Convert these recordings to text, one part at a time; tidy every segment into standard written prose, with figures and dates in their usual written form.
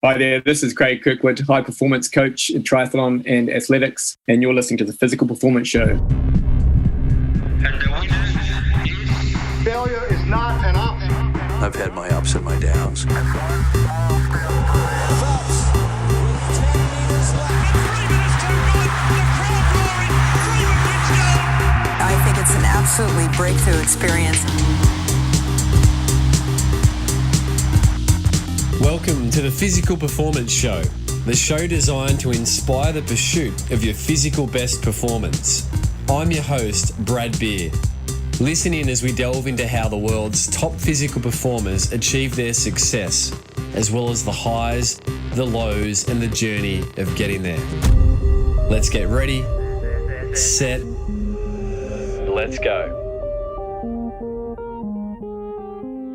Hi there, this is Craig Kirkwood, high performance coach in triathlon and athletics, and you're listening to the Physical Performance Show. And the winner is... Failure is not an option. I've had my ups and my downs. I think it's an absolutely breakthrough experience. Welcome to the Physical Performance Show, the show designed to inspire the pursuit of your physical best performance. I'm your host, Brad Beer. Listen in as we delve into how the world's top physical performers achieve their success, as well as the highs, the lows, and the journey of getting there. Let's get ready, set, let's go.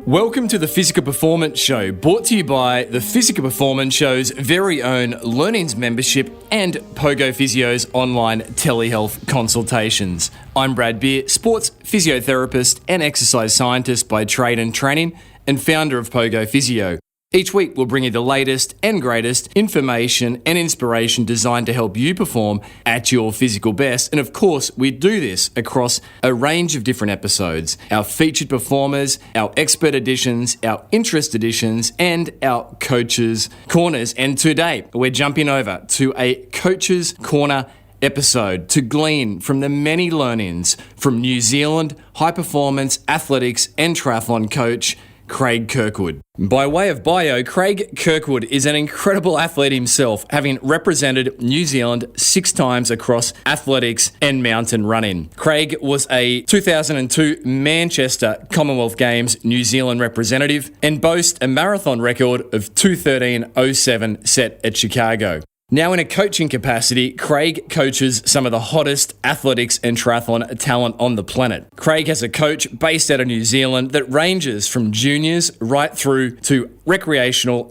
Welcome to the Physical Performance Show, brought to you by the Physical Performance Show's very own Learnings membership and Pogo Physio's online telehealth consultations. I'm Brad Beer, sports physiotherapist and exercise scientist by trade and training, and founder of Pogo Physio. Each week, we'll bring you the latest and greatest information and inspiration designed to help you perform at your physical best. And of course, we do this across a range of different episodes. Our featured performers, our expert editions, our interest editions, and our coaches' corners. And today, we're jumping over to a coaches' corner episode to glean from the many learnings from New Zealand high performance athletics and triathlon coach Craig Kirkwood. By way of bio, Craig Kirkwood is an incredible athlete himself, having represented New Zealand 6 times across athletics and mountain running. Craig was a 2002 Manchester Commonwealth Games New Zealand representative and boasts a marathon record of 2:13:07 set at Chicago. Now in a coaching capacity, Craig coaches some of the hottest athletics and triathlon talent on the planet. Craig has a coach based out of New Zealand that ranges from juniors right through to recreational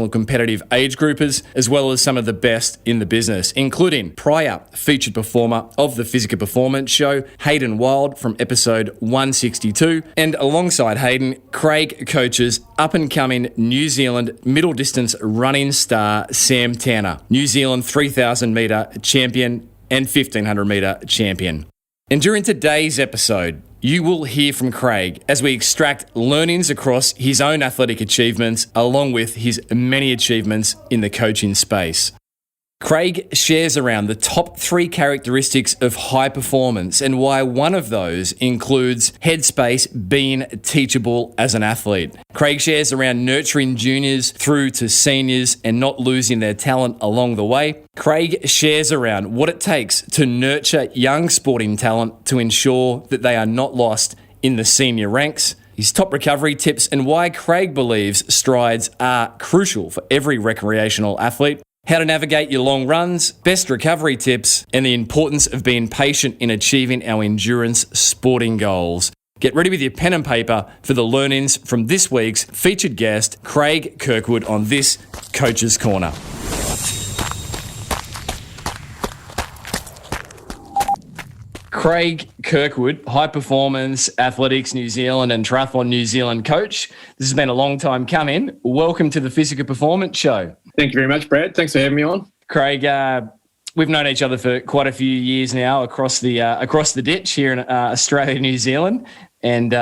competitive age groupers, as well as some of the best in the business, including prior featured performer of the Physical Performance Show, Hayden Wild from episode 162. And alongside Hayden, Craig coaches up-and-coming New Zealand middle distance running star Sam Tanner, New Zealand 3,000 metre champion and 1,500 metre champion. And during today's episode, you will hear from Craig as we extract learnings across his own athletic achievements along with his many achievements in the coaching space. Craig shares around the top 3 characteristics of high performance and why one of those includes headspace being teachable as an athlete. Craig shares around nurturing juniors through to seniors and not losing their talent along the way. Craig shares around what it takes to nurture young sporting talent to ensure that they are not lost in the senior ranks. His top recovery tips and why Craig believes strides are crucial for every recreational athlete. How to navigate your long runs, best recovery tips, and the importance of being patient in achieving our endurance sporting goals. Get ready with your pen and paper for the learnings from this week's featured guest, Craig Kirkwood, on this Coach's Corner. Craig Kirkwood, high performance athletics New Zealand and triathlon New Zealand coach. This has been a long time coming. Welcome to the Physical Performance Show. Thank you very much, Brad. Thanks for having me on. Craig, we've known each other for quite a few years now across the ditch here in Australia, New Zealand, and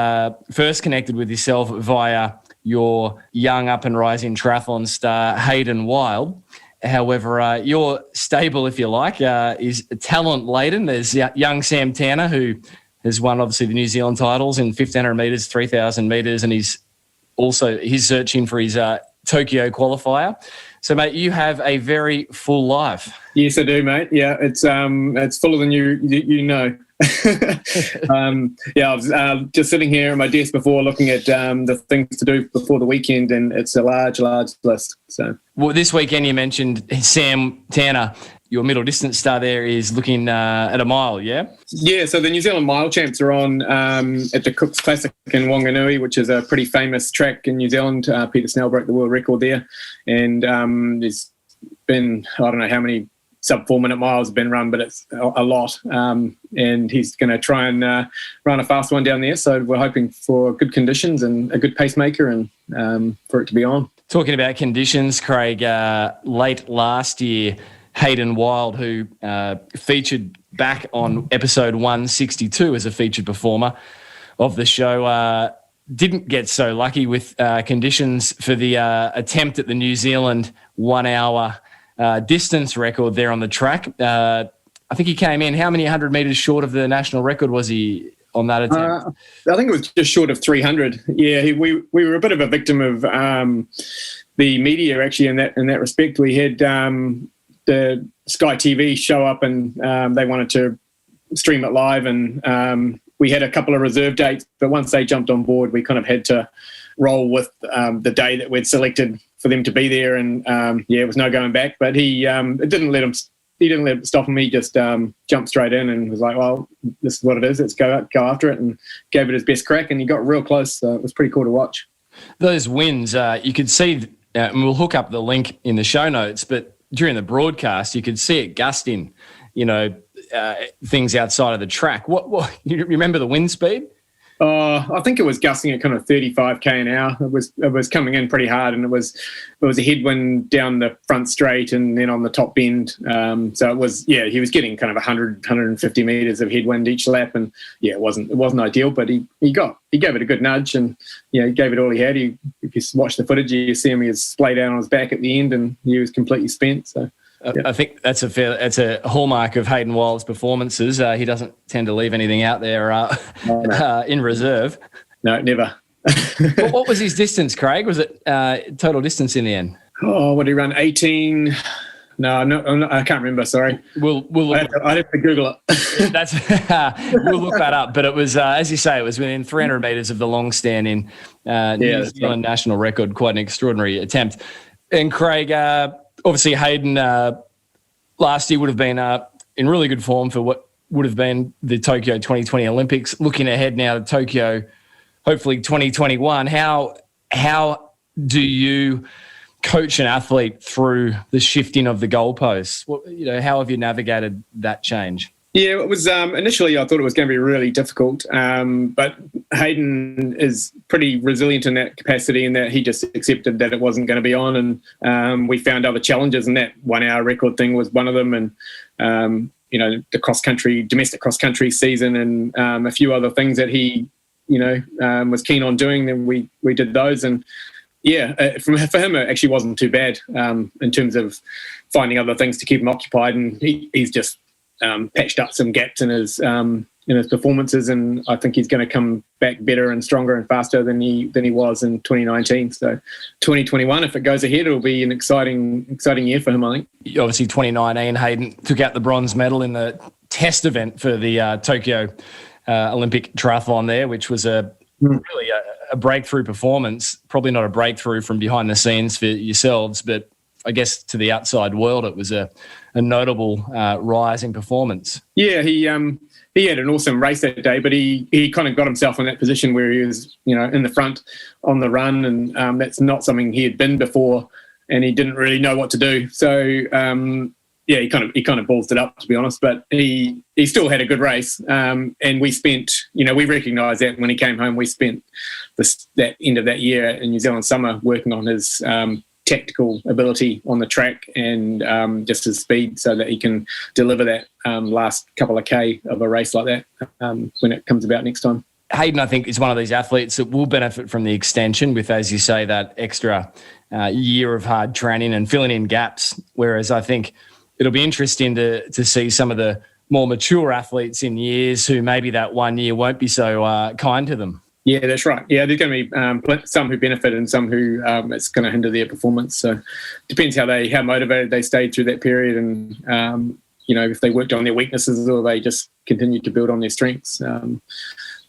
first connected with yourself via your young up and rising triathlon star, Hayden Wild. However, your stable, if you like, is talent-laden. There's young Sam Tanner, who has won, obviously, the New Zealand titles in 1,500 metres, 3,000 metres, and he's searching for his Tokyo qualifier. So, mate, you have a very full life. Yes, I do, mate. Yeah, it's fuller than you know. I was just sitting here at my desk before looking at the things to do before the weekend, and it's a large list. So, well, this weekend you mentioned Sam Tanner, your middle distance star there, is looking at a mile, yeah? Yeah, so the New Zealand mile champs are on at the Cooks Classic in Wanganui, which is a pretty famous track in New Zealand. Peter Snell broke the world record there, and there's been, I don't know how many sub 4 minute miles have been run, but it's a lot. And he's going to try and run a fast one down there. So we're hoping for good conditions and a good pacemaker and for it to be on. Talking about conditions, Craig, late last year, Hayden Wild, who featured back on episode 162 as a featured performer of the show, didn't get so lucky with conditions for the attempt at the New Zealand 1 hour distance record there on the track. I think he came in, how many 100 metres short of the national record was he on that attempt? I think it was just short of 300. Yeah, we were a bit of a victim of the media, actually, in that respect. We had the Sky TV show up and they wanted to stream it live, and we had a couple of reserve dates, but once they jumped on board, we kind of had to roll with the day that we'd selected for them to be there, and it was no going back. But he didn't let it stop him. He just jumped straight in and was like, well, this is what it is. Let's go after it, and gave it his best crack, and he got real close. So it was pretty cool to watch. Those wins, you could see, and we'll hook up the link in the show notes, but during the broadcast, you could see it gusting, things outside of the track. What you remember the wind speed? I think it was gusting at kind of 35 k an hour. It was coming in pretty hard, and it was a headwind down the front straight and then on the top bend. So it was, he was getting kind of 150 meters of headwind each lap, and it wasn't ideal, but he gave it a good nudge, and he gave it all he had. If you watch the footage, you see him, he was splayed out on his back at the end, and he was completely spent. So. Yeah. I think that's a hallmark of Hayden Wild's performances. He doesn't tend to leave anything out there in reserve. No, never. What was his distance, Craig? Was it total distance in the end? Oh, what did he run? 18? No, I can't remember. Sorry. We'll look. I'd have to Google it. We'll look that up. But it was, as you say, it was within 300 metres of the long standing New Zealand national record. Quite an extraordinary attempt. And Craig. Obviously, Hayden last year would have been in really good form for what would have been the Tokyo 2020 Olympics. Looking ahead now to Tokyo, hopefully 2021, how do you coach an athlete through the shifting of the goalposts? How have you navigated that change? Yeah, it was initially I thought it was going to be really difficult, but Hayden is pretty resilient in that capacity, in that he just accepted that it wasn't going to be on, and we found other challenges, and that 1 hour record thing was one of them, and the domestic cross country season, and a few other things that he was keen on doing. Then we did those, and for him it actually wasn't too bad in terms of finding other things to keep him occupied, and he's just patched up some gaps in his performances, and I think he's going to come back better and stronger and faster than he was in 2019. So 2021, if it goes ahead, it'll be an exciting year for him, I think. Obviously 2019, Hayden took out the bronze medal in the test event for the Tokyo Olympic triathlon there, which was really a breakthrough performance. Probably not a breakthrough from behind the scenes for yourselves, but I guess to the outside world, it was a notable rise in performance. Yeah, he had an awesome race that day, but he kind of got himself in that position where he was, in the front on the run, and that's not something he had been before, and he didn't really know what to do. So he kind of ballsed it up, to be honest, but he still had a good race, and we spent, we recognised that when he came home, we spent that end of that year in New Zealand summer working on his tactical ability on the track and just his speed, so that he can deliver that last couple of K of a race like that when it comes about next time. Hayden, I think, is one of these athletes that will benefit from the extension with, as you say, that extra year of hard training and filling in gaps, whereas I think it'll be interesting to see some of the more mature athletes in years who maybe that 1 year won't be so kind to them. Yeah, that's right. Yeah, there's going to be some who benefit and some who it's going to hinder their performance. So depends how motivated they stayed through that period, and if they worked on their weaknesses or they just continued to build on their strengths.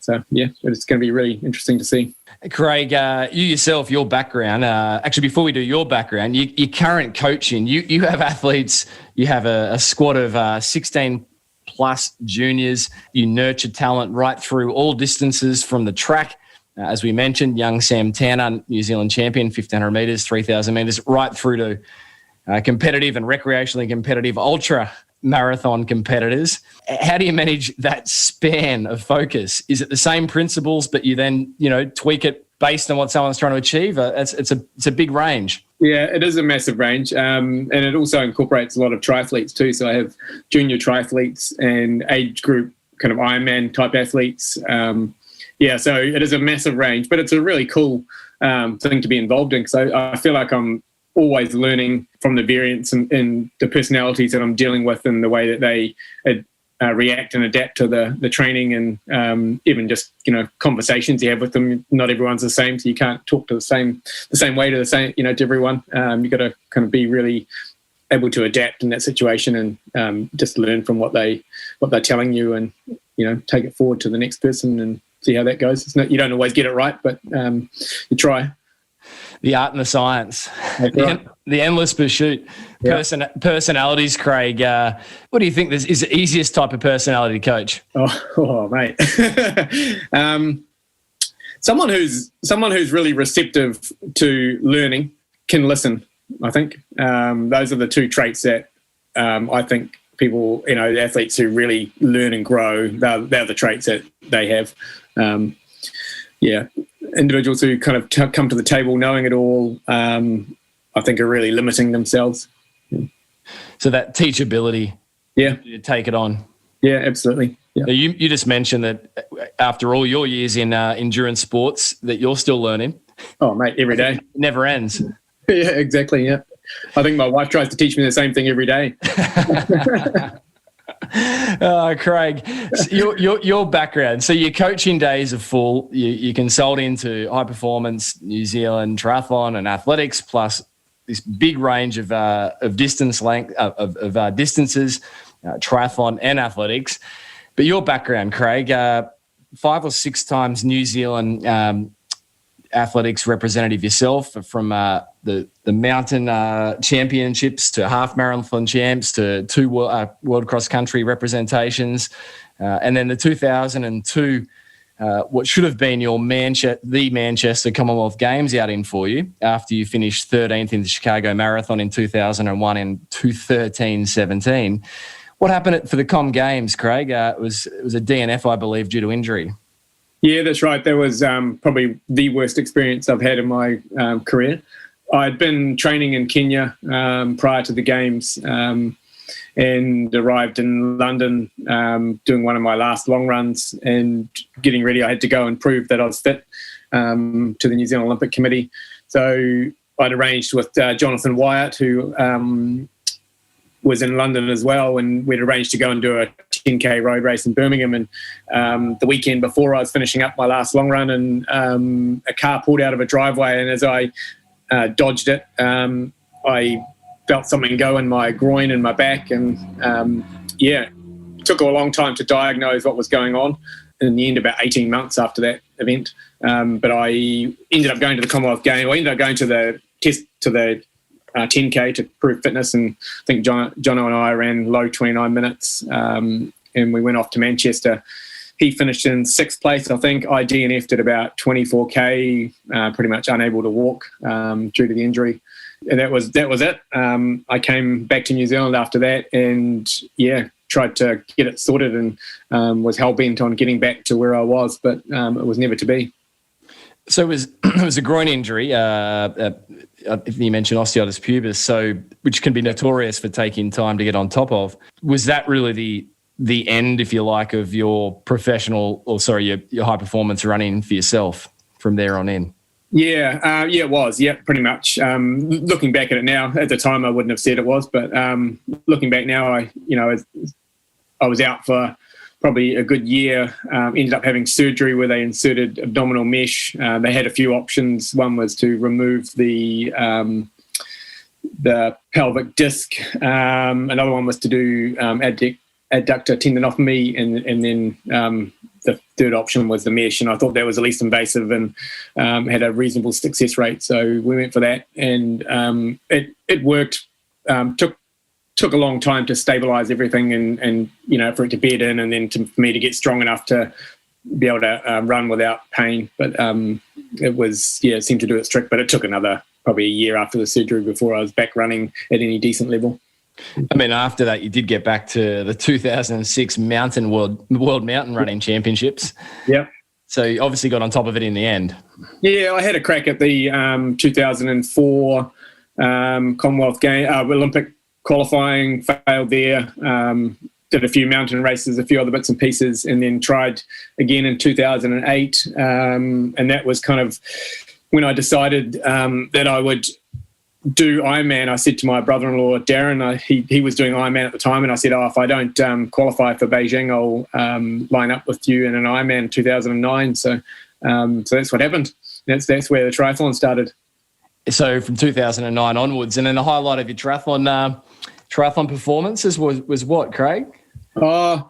So it's going to be really interesting to see. Craig, you yourself, your background. Actually, before we do your background, your current coaching, you have athletes. You have a squad of 16. Plus juniors. You nurture talent right through all distances from the track. As we mentioned, young Sam Tanner, New Zealand champion, 1,500 metres, 3,000 metres, right through to competitive and recreationally competitive ultra marathon competitors. How do you manage that span of focus? Is it the same principles, but you then, tweak it based on what someone's trying to achieve. It's a big range. Yeah, it is a massive range, and it also incorporates a lot of triathletes too. So I have junior triathletes and age group kind of Ironman type athletes. So it is a massive range, but it's a really cool thing to be involved in. So I feel like I'm always learning from the variants and the personalities that I'm dealing with and the way that they react and adapt to the training, and even just conversations you have with them. Not everyone's the same, so you can't talk to the same way to everyone. You got to kind of be really able to adapt in that situation and just learn from what they're telling you, and take it forward to the next person and see how that goes. You don't always get it right, but you try. The art and the science, right. the endless pursuit. Yeah. Personalities, Craig. What do you think is the easiest type of personality to coach? Oh mate. Someone who's really receptive to learning, can listen. I think those are the two traits that I think people, the athletes who really learn and grow, they're the traits that they have. Individuals who kind of come to the table knowing it all, I think are really limiting themselves. So that teachability, to take it on. Yeah, absolutely. Yeah. You just mentioned that after all your years in endurance sports, that you're still learning. Oh, mate, every day. It never ends. Yeah, exactly. Yeah, I think my wife tries to teach me the same thing every day. Craig, your background. So your coaching days are full. You consult into high performance New Zealand triathlon and athletics, plus this big range of distance length of distances, triathlon and athletics. But your background, Craig, 5 or 6 times New Zealand athletics representative yourself, from the mountain championships to half marathon champs to 2 world cross country representations, and then the 2002 what should have been your Manchester Commonwealth Games outing for you after you finished 13th in the Chicago Marathon in 2001 and 2:13:17. What happened for the Com Games, Craig? It was a DNF, I believe, due to injury. Yeah, that's right. That was probably the worst experience I've had in my career. I'd been training in Kenya prior to the Games and arrived in London doing one of my last long runs and getting ready. I had to go and prove that I was fit to the New Zealand Olympic Committee. So I'd arranged with Jonathan Wyatt, who was in London as well, and we'd arranged to go and do a 10K road race in Birmingham. And the weekend before I was finishing up my last long run, and a car pulled out of a driveway, and as I dodged it, I felt something go in my groin and my back, and it took a long time to diagnose what was going on. In the end, about 18 months after that event, but I ended up going to the Commonwealth Game. I ended up going to the test to the 10K to prove fitness, and I think Jono and I ran low 29 minutes, and we went off to Manchester. He finished in 6th place, I think. I DNF'd at about 24K, pretty much unable to walk due to the injury. And that was it. I came back to New Zealand after that, and tried to get it sorted, and was hell-bent on getting back to where I was, but it was never to be. So it was a groin injury. You mentioned osteitis pubis, which can be notorious for taking time to get on top of. Was that really the end, if you like, of your your high performance running for yourself from there on in? Yeah, it was. Yeah, pretty much. Looking back at it now, at the time I wouldn't have said it was, but looking back now, I was out for probably a good year. Ended up having surgery where they inserted abdominal mesh. They had a few options. One was to remove the pelvic disc. Another one was to do adductor tendinotomy, and then the third option was the mesh. And I thought that was the least invasive and had a reasonable success rate. So we went for that, and it worked. Took a long time to stabilize everything and for it to bed in, and then for me to get strong enough to be able to run without pain. But it seemed to do its trick, but it took another probably a year after the surgery before I was back running at any decent level. I mean, after that, you did get back to the 2006 World Mountain Running Championships. Yeah. So you obviously got on top of it in the end. Yeah, I had a crack at the 2004 Commonwealth Olympic qualifying, failed there. Did a few mountain races, a few other bits and pieces, and then tried again in 2008. And that was kind of when I decided that I would do Ironman. I said to my brother-in-law, Darren, he was doing Ironman at the time, and I said, if I don't qualify for Beijing, I'll line up with you in an Ironman in 2009. So that's what happened. That's where the triathlon started. So from 2009 onwards, and then the highlight of your triathlon performances was what, Craig? My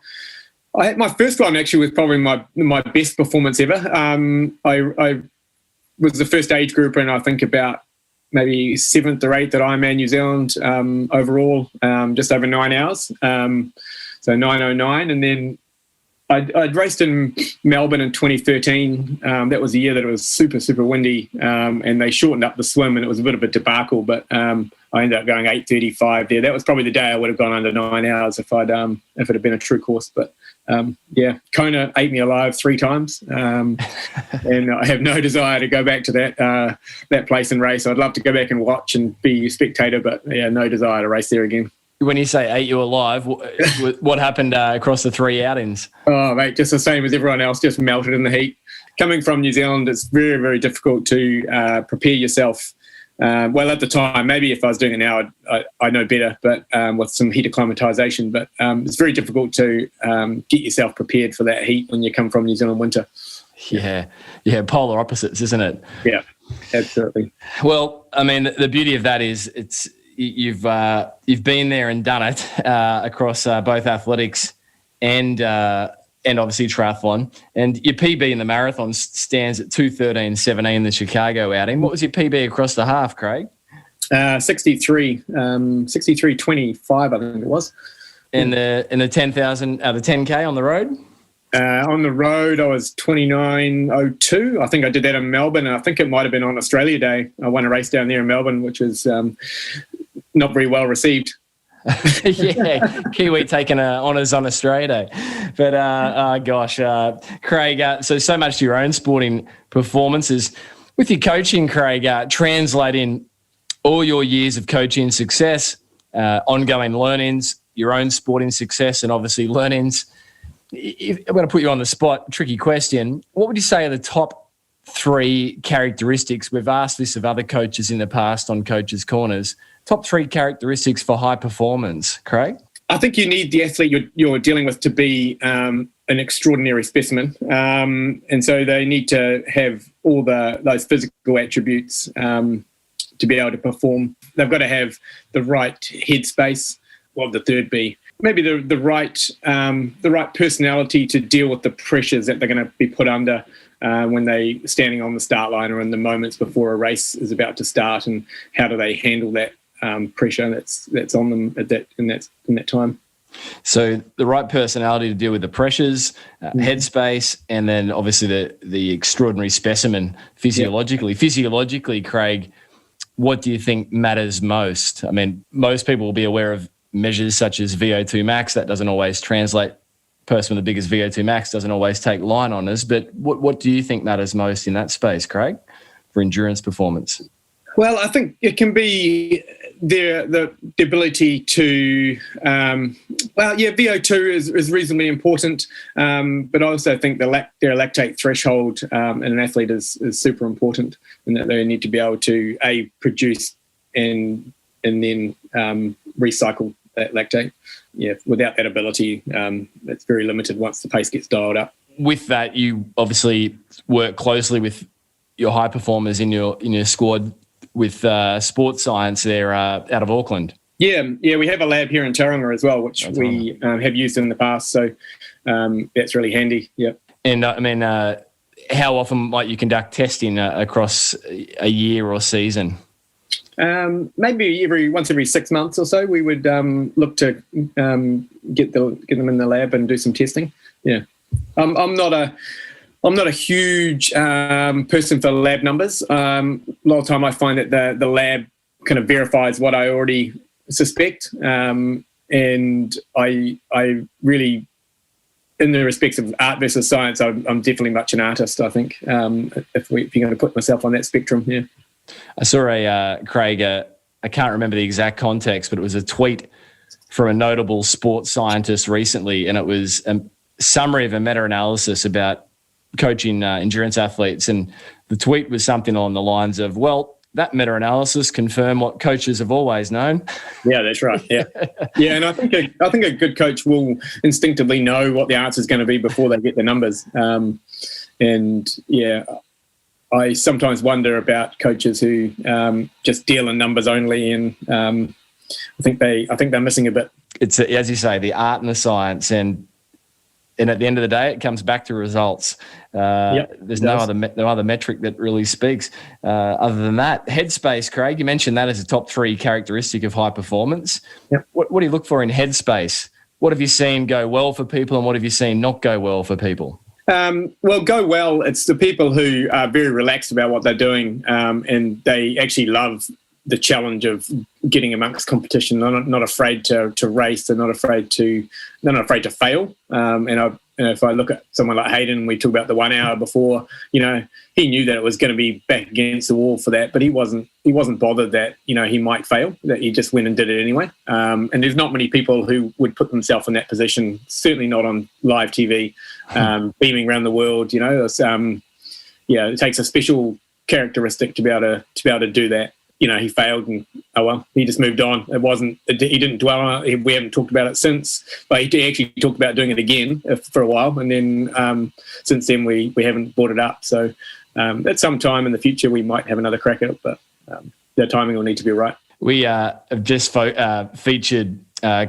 first one actually was probably my best performance ever. I was the first age group, and I think about maybe 7th or 8th at Ironman New Zealand overall, just over 9 hours. So 9:09, and then I'd raced in Melbourne in 2013. That was the year that it was super, super windy, and they shortened up the swim, and it was a bit of a debacle, but I ended up going 8:35 there. That was probably the day I would have gone under 9 hours if it had been a true course. But Kona ate me alive 3 times, and I have no desire to go back to that place and race. I'd love to go back and watch and be a spectator, but no desire to race there again. When you say ate you alive, what happened across the 3 outings? Oh, mate, just the same as everyone else, just melted in the heat. Coming from New Zealand, it's very, very difficult to prepare yourself. Well, at the time, maybe if I was doing it now, I know better, but with some heat acclimatization. But it's very difficult to get yourself prepared for that heat when you come from New Zealand winter. Yeah, polar opposites, isn't it? Yeah, absolutely. Well, I mean, the beauty of that is you've been there and done it across both athletics and obviously triathlon. And your PB in the marathon stands at 2:13.17, the Chicago outing. What was your PB across the half, Craig? 63:25, I think it was. In the 10,000, the 10K on the road? On the road, I was 29:02. I think I did that in Melbourne. I think it might have been on Australia Day. I won a race down there in Melbourne, which was not very well received. Yeah, Kiwi taking honours on Australia Day. But, Craig, so much to your own sporting performances. With your coaching, Craig, translating all your years of coaching success, ongoing learnings, your own sporting success, and obviously learnings. I'm going to put you on the spot, tricky question. What would you say are the top 3 characteristics? We've asked this of other coaches in the past on Coaches' Corners. Top 3 characteristics for high performance, Craig? I think you need the athlete you're dealing with to be an extraordinary specimen. And so they need to have all those physical attributes to be able to perform. They've got to have the right headspace. What would the third be? Maybe the right personality to deal with the pressures that they're going to be put under when they standing on the start line or in the moments before a race is about to start, and how do they handle that pressure that's on them in that time. So the right personality to deal with the pressures, headspace, and then obviously the extraordinary specimen physiologically. Yeah. Physiologically, Craig, what do you think matters most? I mean, most people will be aware of measures such as VO2 max. That doesn't always translate. Person with the biggest VO2 max doesn't always take line honours. But what do you think matters most in that space, Craig, for endurance performance? Well, I think it can be the ability to, VO2 is reasonably important, but I also think their lactate threshold in an athlete is super important, in that they need to be able to produce and then recycle that lactate. Yeah, without that ability, it's very limited once the pace gets dialed up. With that, you obviously work closely with your high performers in your squad with sports science there out of Auckland. Yeah, we have a lab here in Tauranga as well, which we have used in the past. So that's really handy. Yeah. And how often might you conduct testing across a year or season? Maybe once every 6 months or so, we would look to get them in the lab and do some testing. Yeah, I'm not a huge person for lab numbers. A lot of time I find that the lab kind of verifies what I already suspect, and I really in the respects of art versus science, I'm definitely much an artist, I think, if you're going to put myself on that spectrum. Yeah. I saw Craig, I can't remember the exact context, but it was a tweet from a notable sports scientist recently, and it was a summary of a meta-analysis about coaching endurance athletes. And the tweet was something along the lines of, well, that meta-analysis confirmed what coaches have always known. Yeah, that's right. Yeah, yeah, and I think a good coach will instinctively know what the answer is going to be before they get the numbers. And yeah, I sometimes wonder about coaches who just deal in numbers only, and I think they're missing a bit. It's as you say, the art and the science, and at the end of the day, it comes back to results. There's no other metric that really speaks. Other than that, headspace, Craig, you mentioned that as a top 3 characteristic of high performance. Yep. What do you look for in headspace? What have you seen go well for people, and what have you seen not go well for people? Well, go well. It's the people who are very relaxed about what they're doing, and they actually love the challenge of getting amongst competition. They're not afraid to race. They're not afraid to fail. And if I look at someone like Hayden, we talked about the 1 hour before. He knew that it was going to be back against the wall for that, but he wasn't bothered that he might fail. That he just went and did it anyway. And there's not many people who would put themselves in that position. Certainly not on live TV, beaming around the world. It takes a special characteristic to be able to do that. He failed, and he just moved on. He didn't dwell on it. We haven't talked about it since, but he actually talked about doing it again for a while, and then since then we haven't brought it up. So at some time in the future we might have another crack at it, but the timing will need to be right. We have just featured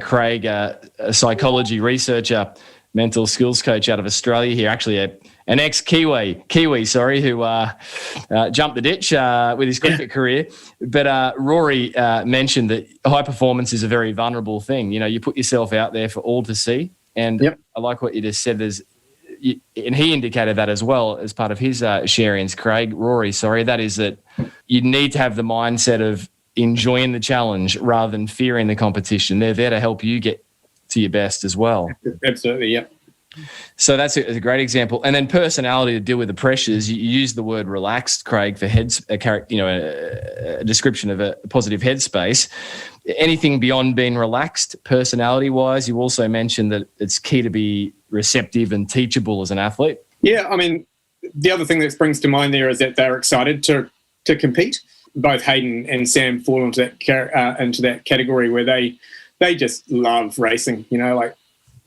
Craig, a psychology researcher, mental skills coach out of Australia here, actually an ex-Kiwi, who jumped the ditch with his cricket career. But Rory mentioned that high performance is a very vulnerable thing. You put yourself out there for all to see. And yep. I like what you just said. And he indicated that as well as part of his sharings, Rory, that is that you need to have the mindset of enjoying the challenge rather than fearing the competition. They're there to help you get to your best as well. Absolutely, yeah. So that's a great example. And then personality to deal with the pressures. You use the word relaxed, Craig, for a description of a positive headspace. Anything beyond being relaxed, personality-wise? You also mentioned that it's key to be receptive and teachable as an athlete. Yeah, I mean, the other thing that springs to mind there is that they're excited to compete. Both Hayden and Sam fall into that category where they just love racing.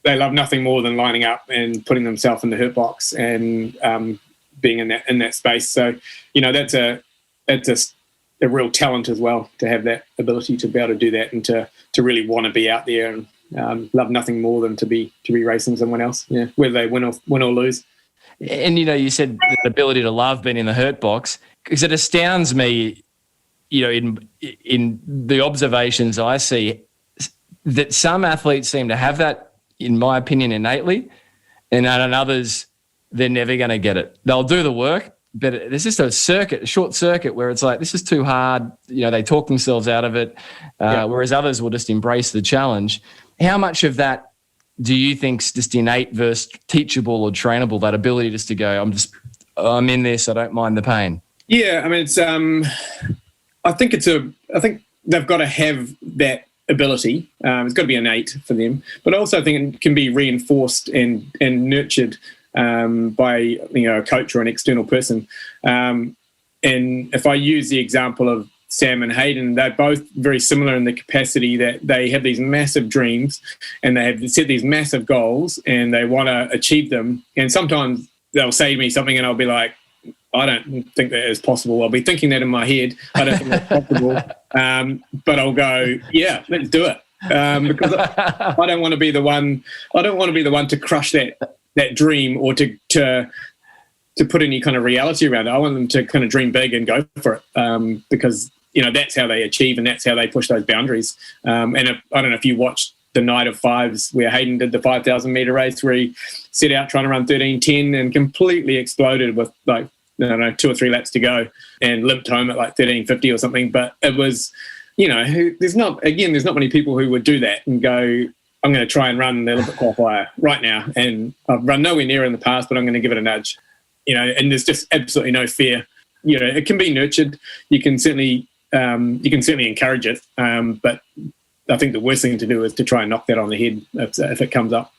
They love nothing more than lining up and putting themselves in the hurt box and being in that space. So, that's a real talent as well, to have that ability to be able to do that and to really want to be out there and love nothing more than to be racing someone else. Yeah, whether they win or lose. And you said the ability to love being in the hurt box, because it astounds me, in the observations I see, that some athletes seem to have that, in my opinion, innately, and in others, they're never going to get it. They'll do the work, but there's just a short circuit where it's like, this is too hard. They talk themselves out of it, whereas others will just embrace the challenge. How much of that do you think's just innate versus teachable or trainable, that ability just to go, I'm in this, I don't mind the pain? Yeah, I mean, it's I think they've got to have that ability. It's got to be innate for them, but I also think it can be reinforced and nurtured by a coach or an external person. And if I use the example of Sam and Hayden, they're both very similar in the capacity that they have these massive dreams and they have set these massive goals and they want to achieve them. And sometimes they'll say to me something and I'll be like, I don't think that is possible. I'll be thinking that in my head. I don't think that's possible. But I'll go, yeah, let's do it. Because I don't want to be the one. I don't want to be the one to crush that dream or to put any kind of reality around it. I want them to kind of dream big and go for it. Because that's how they achieve and that's how they push those boundaries. And I don't know if you watched the night of fives where Hayden did the 5,000 meter race where he set out trying to run 13:10 and completely exploded with 2 or 3 laps to go and limped home at 13:50 or something. But it was, there's not many people who would do that and go, I'm going to try and run the Olympic qualifier right now. And I've run nowhere near in the past, but I'm going to give it a nudge. And there's just absolutely no fear. It can be nurtured. You can certainly encourage it. But I think the worst thing to do is to try and knock that on the head if it comes up.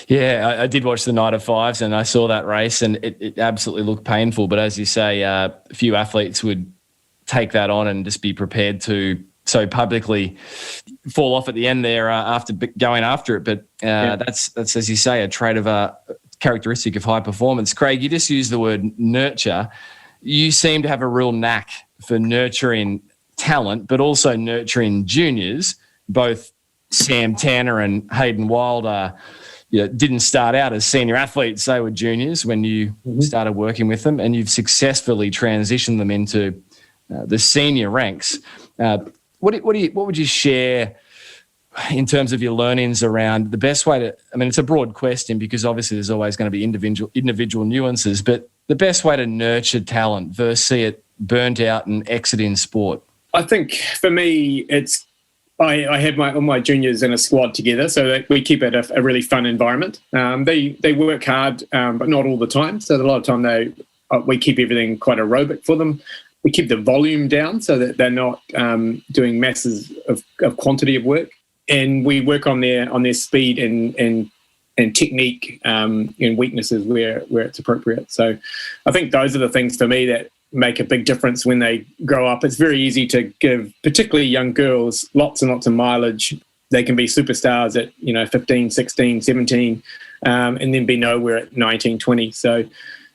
Yeah, I did watch the Night of Fives and I saw that race and it absolutely looked painful. But as you say, a few athletes would take that on and just be prepared to so publicly fall off at the end there after going after it. But that's, as you say, a trait of a characteristic of high performance. Craig, you just used the word nurture. You seem to have a real knack for nurturing talent, but also nurturing juniors. Both Sam Tanner and Hayden Wild didn't start out as senior athletes. They were juniors when you started working with them, and you've successfully transitioned them into the senior ranks. What would you share in terms of your learnings around the best way to, I mean, it's a broad question because obviously there's always going to be individual nuances, but the best way to nurture talent versus see it burnt out and exit in sport? I think for me, it's I have all my juniors in a squad together, so that we keep it a really fun environment. They work hard, but not all the time. So a lot of time we keep everything quite aerobic for them. We keep the volume down so that they're not doing masses of quantity of work, and we work on their speed and technique and weaknesses where it's appropriate. So I think those are the things for me that make a big difference when they grow up. It's very easy to give, particularly young girls, lots and lots of mileage. They can be superstars at 15, 16, 17, and then be nowhere at 19, 20. So,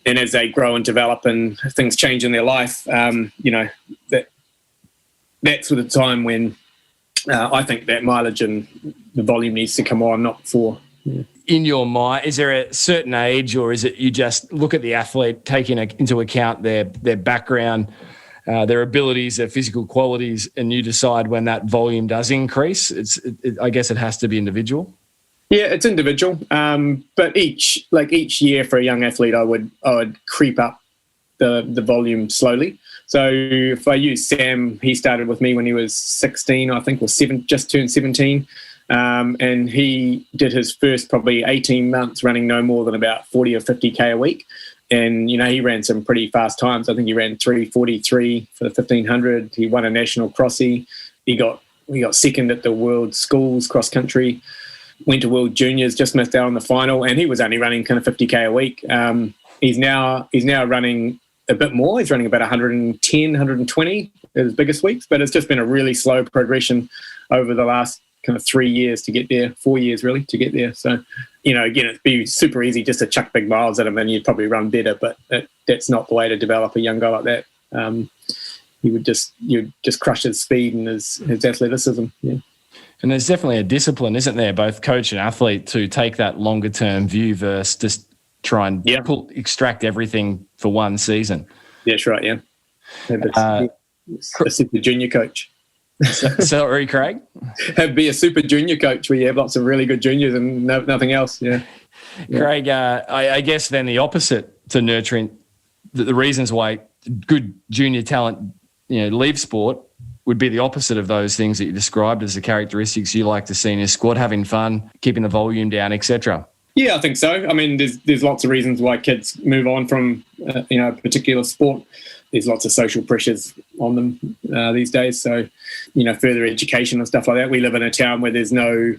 and as they grow and develop and things change in their life, that's sort of time when I think that mileage and the volume needs to come on, not before. Yeah. In your mind, is there a certain age, or is it you just look at the athlete, taking into account their background, their abilities, their physical qualities, and you decide when that volume does increase? I guess it has to be individual. Yeah, it's individual. But each year for a young athlete, I would creep up the volume slowly. So if I use Sam, he started with me when he was 16, I think, or just turned 17. And he did his first probably 18 months running no more than about 40 or 50K a week. And, he ran some pretty fast times. I think he ran 3:43 for the 1500. He won a national crossy. We got second at the World Schools cross country, went to World Juniors, just missed out on the final. And he was only running kind of 50K a week. He's now running a bit more. He's running about 110, 120 at his biggest weeks. But it's just been a really slow progression over the last kind of 3 years to get there, 4 years really to get there. So, again, it'd be super easy just to chuck big miles at him and you'd probably run better, but that's not the way to develop a young guy like that. You'd just crush his speed and his athleticism. Yeah. And there's definitely a discipline, isn't there, both coach and athlete, to take that longer term view versus just try and extract everything for one season. Yeah, that's right, yeah. A super junior coach. Sorry, Craig? Be a super junior coach where you have lots of really good juniors and nothing else. Yeah. Craig, I guess then the opposite to nurturing, the reasons why good junior talent, leave sport would be the opposite of those things that you described as the characteristics you like to see in your squad, having fun, keeping the volume down, etc. Yeah, I think so. I mean, there's lots of reasons why kids move on from a particular sport. There's lots of social pressures on them these days. So, further education and stuff like that. We live in a town where there's no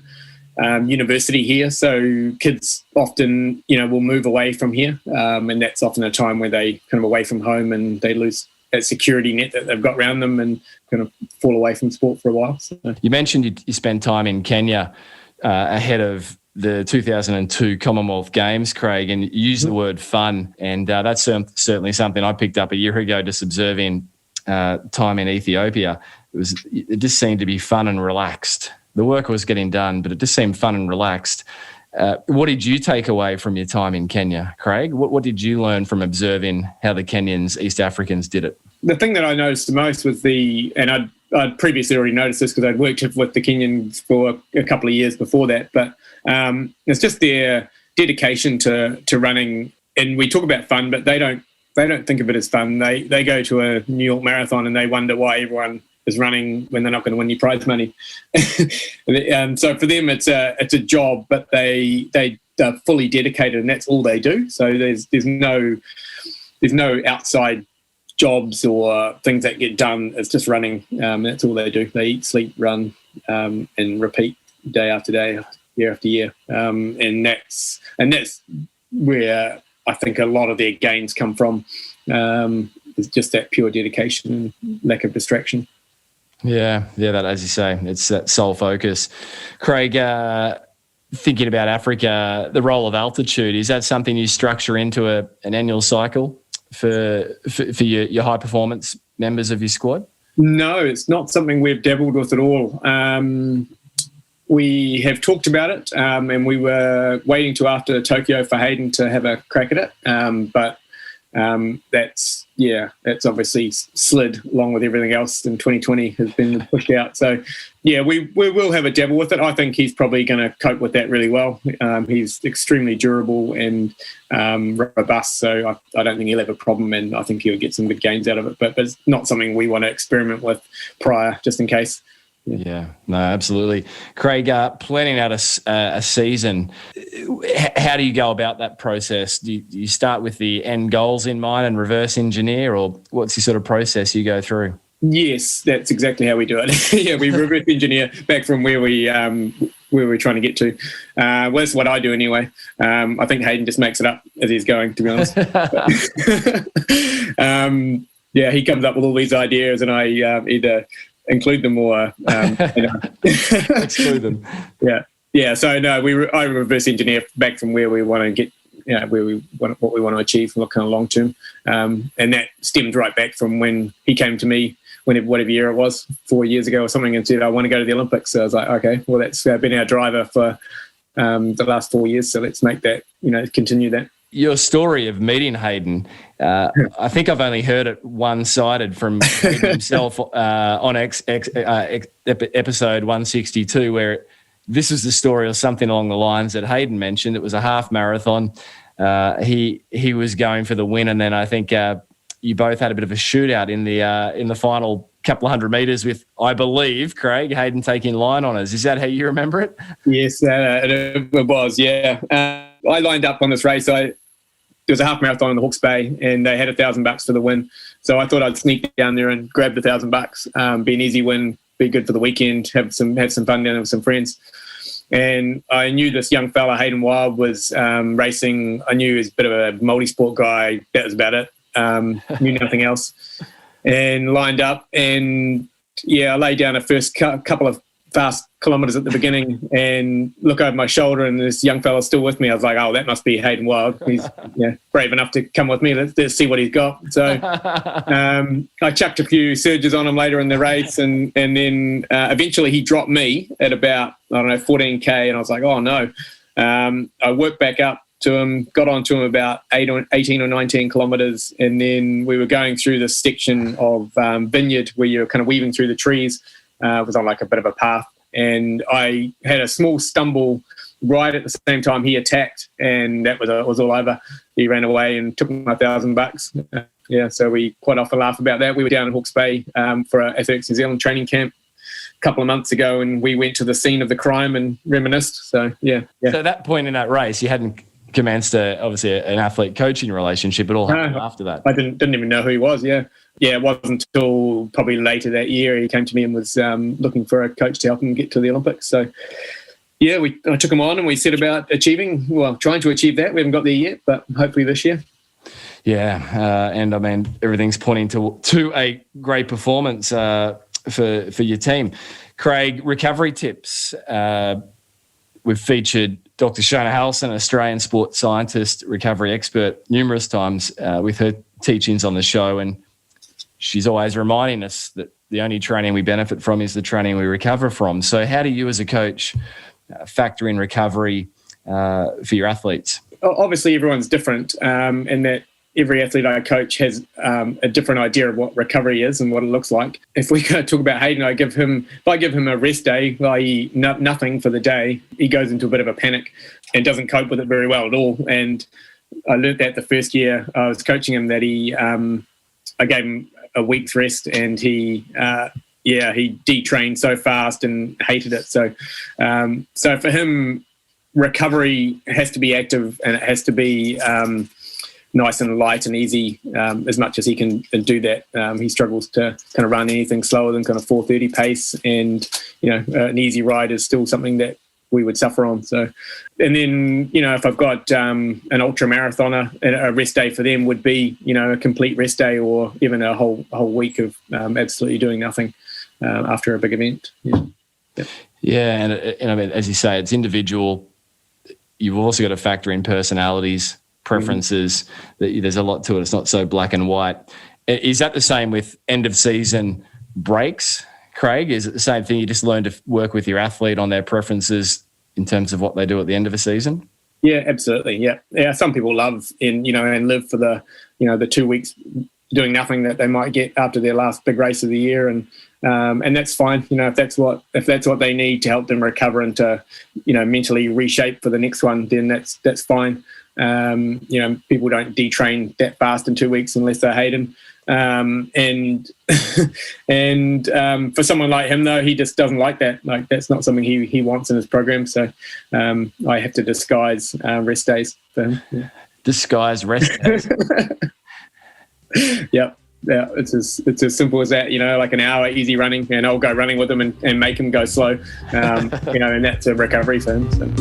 university here. So kids often, will move away from here. And that's often a time where they kind of away from home and they lose that security net that they've got around them and kind of fall away from sport for a while. So. You mentioned you spent time in Kenya ahead of the 2002 Commonwealth Games, Craig, and you used the word fun, and that's certainly something I picked up a year ago just observing time in Ethiopia. It just seemed to be fun and relaxed. The work was getting done, but it just seemed fun and relaxed. What did you take away from your time in Kenya, Craig? What did you learn from observing how the Kenyans, East Africans did it? The thing that I noticed the most was and I'd previously already noticed this because I'd worked with the Kenyans for a couple of years before that, but it's just their dedication to running. And we talk about fun, but they don't think of it as fun. They go to a New York Marathon and they wonder why everyone is running when they're not going to win any prize money. So for them, it's a job, but they are fully dedicated, and that's all they do. So there's no outside jobs or things that get done. It's just running. That's all they do. They eat, sleep, run, and repeat day after day, year after year. And that's where I think a lot of their gains come from. It's just that pure dedication and lack of distraction. Yeah, that, as you say, it's that sole focus. Craig, thinking about Africa, the role of altitude, is that something you structure into an annual cycle for your high performance members of your squad? No, it's not something we've dabbled with at all. We have talked about it, and we were waiting till after Tokyo for Hayden to have a crack at it. But that's obviously slid along with everything else, and 2020 has been pushed out. So, yeah, we will have a dabble with it. I think he's probably going to cope with that really well. He's extremely durable and robust, so I don't think he'll have a problem, and I think he'll get some good gains out of it. But it's not something we want to experiment with prior, just in case. Yeah, no, absolutely. Craig, planning out a season, how do you go about that process? Do you start with the end goals in mind and reverse engineer, or what's the sort of process you go through? Yes, that's exactly how we do it. Yeah, we reverse engineer back from where we're trying to get to. Well, that's what I do anyway. I think Hayden just makes it up as he's going, to be honest. Yeah, he comes up with all these ideas, and I either include them or exclude them. Yeah. So no, I reverse engineer back from where we want to get, what we want to achieve from a kind of long term, and that stems right back from when he came to me, whatever year it was, 4 years ago or something, and said, I want to go to the Olympics. So I was like, okay, well, that's been our driver for the last 4 years. So let's make that, continue that. Your story of meeting Hayden, I think I've only heard it one-sided from Hayden himself on episode 162, where this was the story or something along the lines that Hayden mentioned. It was a half marathon. He was going for the win, and then I think you both had a bit of a shootout in the final couple of 100 metres with, I believe, Craig, Hayden taking line honours. Is that how you remember it? Yes, it was, yeah. I lined up on this race. There was a half marathon in the Hawke's Bay, and they had $1,000 for the win. So I thought I'd sneak down there and grab the $1,000, be an easy win, be good for the weekend, have some fun down there with some friends. And I knew this young fella, Hayden Wild, was racing. I knew he was a bit of a multi-sport guy. That was about it. Knew nothing else. And lined up, and I laid down a first couple of fast kilometres at the beginning and look over my shoulder, and this young fella's still with me. I was like, oh, that must be Hayden Wild. He's brave enough to come with me. Let's see what he's got. So I chucked a few surges on him later in the race, and then eventually he dropped me at about, 14K, and I was like, oh, no. I worked back up to him, got on to him about 18 or 19 kilometres, and then we were going through this section of vineyard where you're kind of weaving through the trees. It was on like a bit of a path, and I had a small stumble right at the same time he attacked, and that was all over. He ran away and took my $1,000. So we quite often laugh about that. We were down in Hawke's Bay for a Athletics New Zealand training camp a couple of months ago, and we went to the scene of the crime and reminisced. So yeah. So at that point in that race, you hadn't commenced obviously an athlete coaching relationship at all after that? I didn't even know who he was. Yeah, it wasn't until probably later that year he came to me and was looking for a coach to help him get to the Olympics. So yeah, I took him on, and we set about trying to achieve that. We haven't got there yet, but hopefully this year. Yeah, and I mean, everything's pointing to a great performance for your team. Craig, recovery tips. We've featured Dr. Shona Halson, an Australian sports scientist, recovery expert, numerous times with her teachings on the show, and she's always reminding us that the only training we benefit from is the training we recover from. So how do you as a coach factor in recovery for your athletes? Obviously, everyone's different, and that every athlete I coach has a different idea of what recovery is and what it looks like. If we talk about Hayden, if I give him a rest day, i.e. nothing for the day, he goes into a bit of a panic and doesn't cope with it very well at all. And I learned that the first year I was coaching him, that I gave him a week's rest, and he he detrained so fast and hated it. So for him, recovery has to be active, and it has to be nice and light and easy as much as he can do that. He struggles to kind of run anything slower than kind of 4:30 pace, and an easy ride is still something that we would suffer on. So, and then if I've got an ultra marathoner, a rest day for them would be a complete rest day, or even a whole week of absolutely doing nothing after a big event. Yeah, and I mean, as you say, it's individual. You've also got to factor in personalities, preferences. There's a lot to it. It's not so black and white. Is that the same with end of season breaks, Craig? Is it the same thing? You just learn to work with your athlete on their preferences in terms of what they do at the end of a season? Yeah, absolutely. Yeah. Some people love and live for the 2 weeks doing nothing that they might get after their last big race of the year, and that's fine. If that's what they need to help them recover and to mentally reshape for the next one, then that's fine. People don't detrain that fast in 2 weeks unless they're Hayden. And for someone like him, though, he just doesn't like that. Like, that's not something he wants in his program. So I have to disguise rest days for him. Yeah. Disguise rest days. Yep. Yeah, it's as simple as that. Like an hour easy running, and I'll go running with him and make him go slow. And that's a recovery for him. So.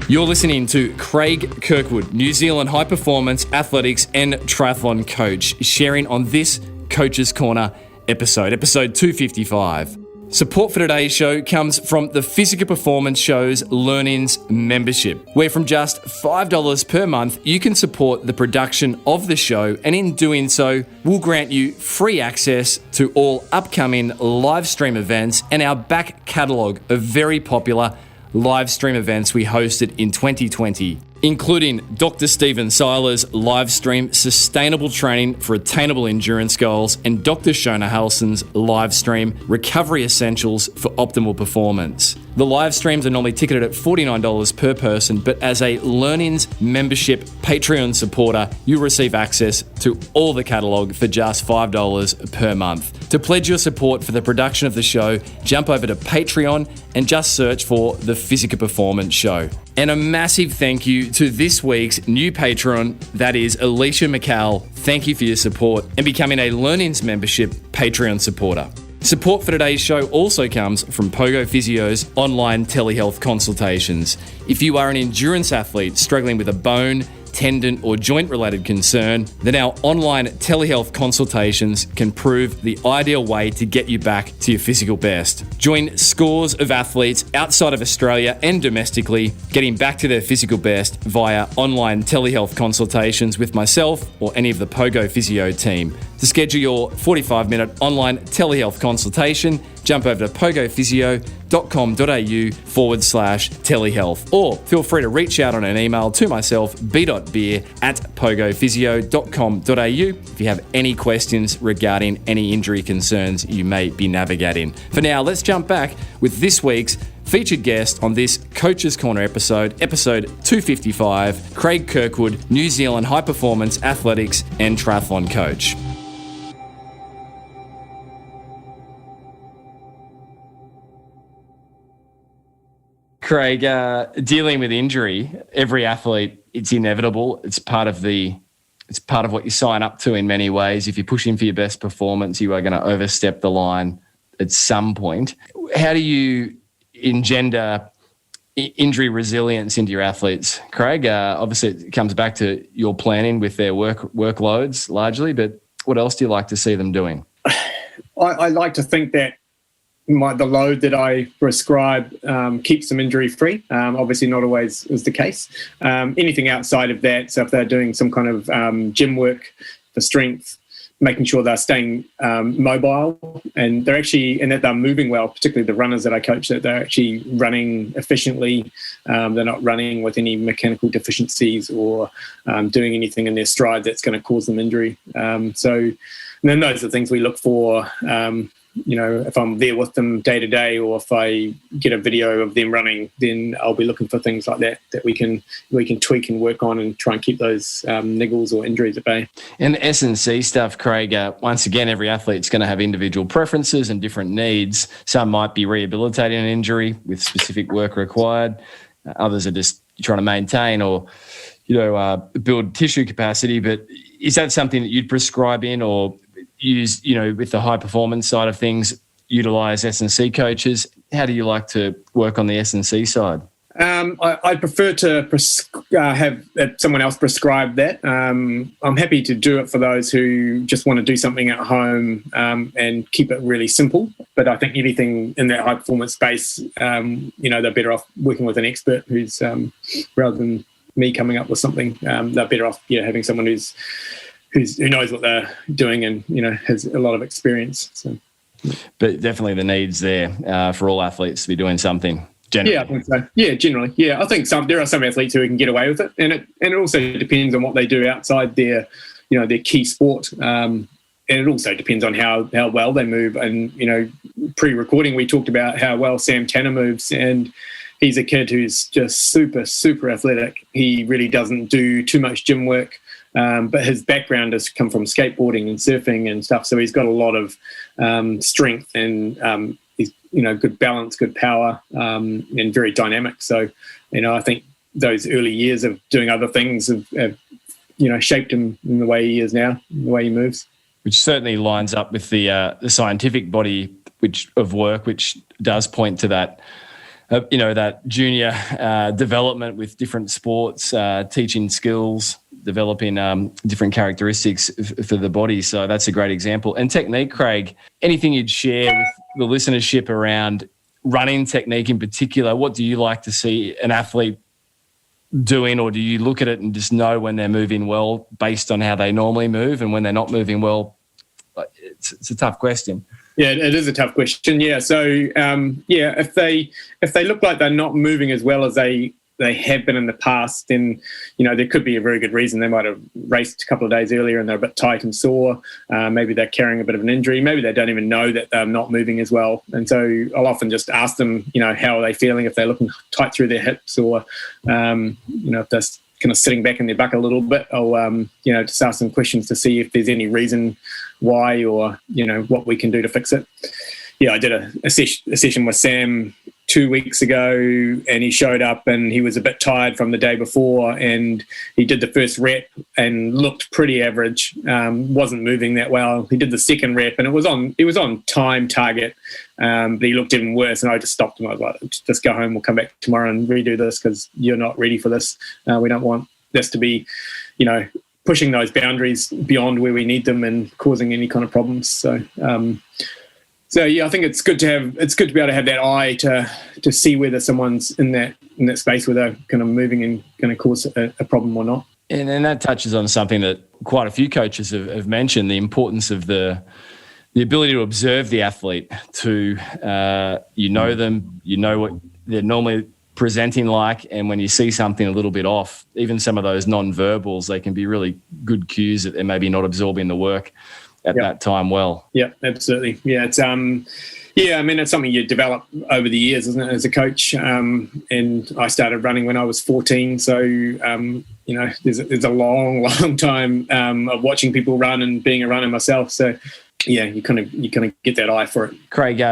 You're listening to Craig Kirkwood, New Zealand high performance athletics and triathlon coach, sharing on this Coach's Corner episode 255. Support for today's show comes from the Physica Performance Show's Learnings membership, where from just $5 per month, you can support the production of the show, and in doing so, we'll grant you free access to all upcoming live stream events and our back catalogue of very popular live stream events we hosted in 2020, including Dr. Stephen Seiler's live stream Sustainable Training for Attainable Endurance Goals and Dr. Shona Halson's live stream Recovery Essentials for Optimal Performance. The live streams are normally ticketed at $49 per person, but as a Learnings membership Patreon supporter, you receive access to all the catalogue for just $5 per month. To pledge your support for the production of the show, jump over to Patreon and just search for the Physica Performance Show. And a massive thank you to this week's new patron, that is Alicia McCall. Thank you for your support and becoming a Learnings membership Patreon supporter. Support for today's show also comes from Pogo Physio's online telehealth consultations. If you are an endurance athlete struggling with a bone, tendon or joint-related concern, then our online telehealth consultations can prove the ideal way to get you back to your physical best. Join scores of athletes outside of Australia and domestically getting back to their physical best via online telehealth consultations with myself or any of the Pogo Physio team. To schedule your 45-minute online telehealth consultation, jump over to pogophysio.com.au/telehealth, or feel free to reach out on an email to myself, b.beer@pogophysio.com.au, if you have any questions regarding any injury concerns you may be navigating. For now, let's jump back with this week's featured guest on this Coach's Corner episode 255, Craig Kirkwood, New Zealand high performance athletics and triathlon coach. Craig, dealing with injury, every athlete, it's inevitable. It's part of what you sign up to in many ways. If you're pushing for your best performance, you are going to overstep the line at some point. How do you engender injury resilience into your athletes, Craig? Obviously, it comes back to your planning with their workloads largely, but what else do you like to see them doing? I like to think that the load that I prescribe keeps them injury free. Obviously not always is the case. Anything outside of that, so if they're doing some kind of gym work for strength, making sure they're staying mobile and that they're moving well, particularly the runners that I coach, that they're actually running efficiently. They're not running with any mechanical deficiencies or doing anything in their stride that's going to cause them injury. And then those are the things we look for if I'm there with them day to day, or if I get a video of them running, then I'll be looking for things like that we can tweak and work on and try and keep those niggles or injuries at bay. And the S&C stuff, Craig, once again, every athlete's going to have individual preferences and different needs. Some might be rehabilitating an injury with specific work required. Others are just trying to maintain or build tissue capacity. But is that something that you'd prescribe in, or use, with the high performance side of things, utilize S&C coaches? How do you like to work on the S&C side? I prefer to have someone else prescribe that. I'm happy to do it for those who just want to do something at home and keep it really simple. But I think anything in that high performance space, they're better off working with an expert who's rather than me coming up with something. They're better off having someone who knows what they're doing and has a lot of experience. So. But definitely the needs there for all athletes to be doing something. Generally. Yeah, I think so. Yeah, generally. Yeah, I think there are some athletes who can get away with it, and it also depends on what they do outside their key sport. And it also depends on how well they move. And pre-recording we talked about how well Sam Tanner moves, and he's a kid who's just super, super athletic. He really doesn't do too much gym work, but his background has come from skateboarding and surfing and stuff. So he's got a lot of strength and he's good balance, good power, and very dynamic. So I think those early years of doing other things have shaped him in the way he is now, in the way he moves. Which certainly lines up with the scientific body of work, which does point to that. That junior development with different sports, teaching skills, developing different characteristics for the body. So that's a great example. And technique, Craig, anything you'd share with the listenership around running technique in particular? What do you like to see an athlete doing, or do you look at it and just know when they're moving well based on how they normally move, and when they're not moving well? It's a tough question. Yeah, it is a tough question. Yeah, so if they look like they're not moving as well as they have been in the past, then there could be a very good reason. They might have raced a couple of days earlier and they're a bit tight and sore. Maybe they're carrying a bit of an injury. Maybe they don't even know that they're not moving as well. And so I'll often just ask them, how are they feeling? If they're looking tight through their hips, or if they're kind of sitting back in their buck a little bit, I'll just ask some questions to see if there's any reason why, or what we can do to fix it. Yeah, I did a session with Sam 2 weeks ago, and he showed up and he was a bit tired from the day before, and he did the first rep and looked pretty average, wasn't moving that well. He did the second rep and it was on time target, but he looked even worse, and I just stopped him. I was like, just go home, we'll come back tomorrow and redo this because you're not ready for this. We don't want this to be, pushing those boundaries beyond where we need them and causing any kind of problems. So yeah, I think it's good to be able to have that eye to see whether someone's in that space where they're kind of moving and going to cause a problem or not. And that touches on something that quite a few coaches have mentioned: the importance of the ability to observe the athlete. To them, what they're normally presenting like, and when you see something a little bit off, even some of those non-verbals, they can be really good cues that they're maybe not absorbing the work at that time well. Yeah, absolutely. Yeah, it's it's something you develop over the years, isn't it, as a coach? And I started running when I was 14, so there's a long time of watching people run and being a runner myself. So yeah, you kind of get that eye for it. Craig,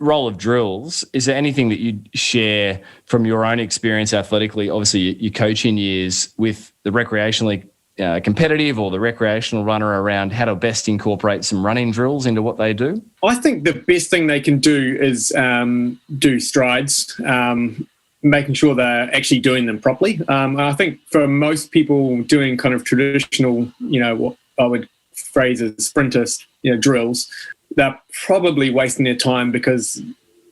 role of drills, is there anything that you'd share from your own experience athletically, obviously your coaching years, with the recreationally competitive or the recreational runner around how to best incorporate some running drills into what they do? I think the best thing they can do is do strides, making sure they're actually doing them properly. I think for most people doing kind of traditional, what I would phrase as sprinters, drills, they're probably wasting their time, because